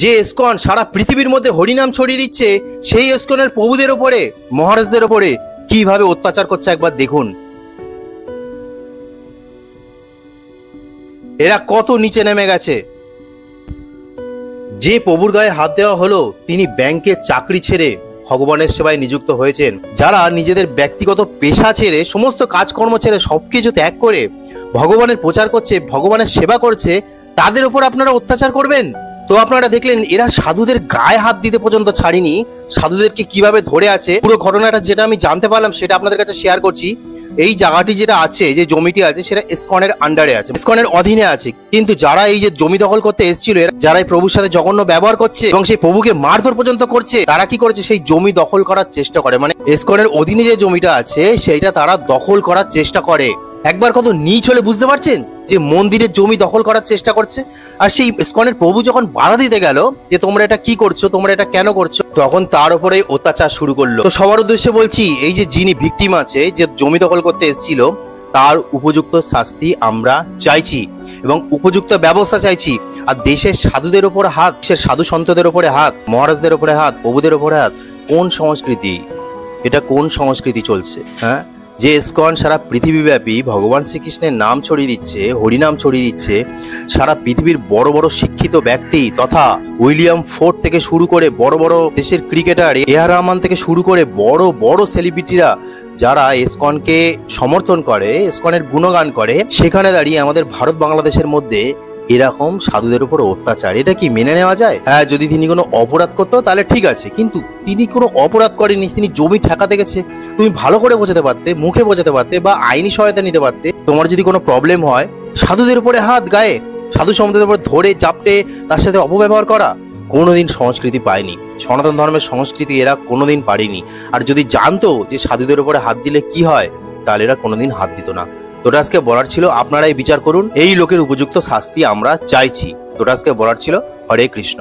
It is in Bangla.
যে ইসকন সারা পৃথিবীর মধ্যে হরিনাম ছড়িয়ে দিচ্ছে, সেই ইসকনের প্রভুদের ওপরে, মহারাজদের ওপরে কিভাবে অত্যাচার করছে একবার দেখুন। এরা কত নিচে নেমে গেছে। যে প্রভুর গায়ে হাত দেওয়া হলো তিনি ব্যাংকের চাকরি ছেড়ে ভগবানের সেবায় নিযুক্ত হয়েছেন। যারা নিজেদের ব্যক্তিগত পেশা ছেড়ে, সমস্ত কাজকর্ম ছেড়ে, সবকিছু ত্যাগ করে ভগবানের প্রচার করছে, ভগবানের সেবা করছে, তাদের উপর আপনারা অত্যাচার করবেন? তো আপনারা দেখলেন এরা সাধুদের গায়ে হাত দিতে পর্যন্ত ছাড়িনি, সাধুদেরকে কিভাবে ধরে আছে। পুরো ঘটনাটা যেটা আমি জানতে পারলাম সেটা আপনাদের কাছে শেয়ার করছি। এই জায়গাটি যেটা আছে, যে জমিটি আছে, সেটা ইসকনের আন্ডারে আছে, ইসকনের অধীনে আছে। কিন্তু যারা এই যে জমি দখল করতে এসেছিল, যারা এই প্রভুর সাথে জঘন্য ব্যবহার করছে এবং সেই প্রভুকে মারধর পর্যন্ত করছে, তারা কি করেছে? সেই জমি দখল করার চেষ্টা করে। মানে ইসকনের অধীনে যে জমিটা আছে সেইটা তারা দখল করার চেষ্টা করে। একবার কত নীচ হলে বুঝতে পারছেন যে মন্দিরের জমি দখল করার চেষ্টা করছে। আর সেই ইসকনের প্রভু যখন বাধা দিতে গেল যে তোমরা এটা কি করছো, তোমরা এটা কেন করছো, তখন তার উপরে অত্যাচার শুরু করলো। তো সবার উদ্দেশ্যে বলছি, এই যে যিনি ভিকটিম আছে, যে জমি দখল করতে এসেছিল, তার উপযুক্ত শাস্তি আমরা চাইছি এবং উপযুক্ত ব্যবস্থা চাইছি। আর দেশের সাধুদের উপর হাত, দেশের সাধু সন্তদের উপরে হাত, মহারাজদের উপরে হাত, প্রভুদের উপরে হাত, কোন সংস্কৃতি এটা? কোন সংস্কৃতি চলছে? হ্যাঁ, যে ইসকন সারা পৃথিবীব্যাপী ভগবান শ্রীকৃষ্ণের নাম ছড়িয়ে দিচ্ছে, হরিনাম ছড়িয়ে দিচ্ছে, সারা পৃথিবীর বড় বড় শিক্ষিত ব্যক্তি তথা উইলিয়াম ফোর্ড থেকে শুরু করে বড় বড় দেশের ক্রিকেটার এআর রহমান থেকে শুরু করে বড় বড় সেলিব্রিটিরা যারা ইসকনকে সমর্থন করে, ইসকনের গুণগান করে, সেখানে দাঁড়িয়ে আমাদের ভারত বাংলাদেশের মধ্যে এরকম সাধুদের উপর অত্যাচার, এটা কি মেনে নেওয়া যায়? হ্যাঁ, যদি তিনি কোনো অপরাধ করতো তাহলে ঠিক আছে, কিন্তু তিনি কোনো অপরাধ করেনি, তিনি জমি ঠেকাতে গেছে। তুমি ভালো করে বোঝাতে পারতে, মুখে বোঝাতে পারতে, বা আইনি সহায়তা নিতে পারতে। তোমার যদি কোনো প্রবলেম হয়, সাধুদের উপরে হাত, গায়ে সাধু সম্প্রদায়ের উপর ধরে চাপটে তার সাথে অপব্যবহার করা কোনোদিন সংস্কৃতি পায়নি। সনাতন ধর্মের সংস্কৃতি এরা কোনোদিন পারেনি। আর যদি জানতো যে সাধুদের উপরে হাত দিলে কি হয়, তাহলে এরা কোনোদিন হাত দিত না। তোটা আজকে বলার ছিল, আপনারাই বিচার করুন। এই লোকের উপযুক্ত শাস্তি আমরা চাইছি। তোটা আজকে বলার ছিল। হরে কৃষ্ণ।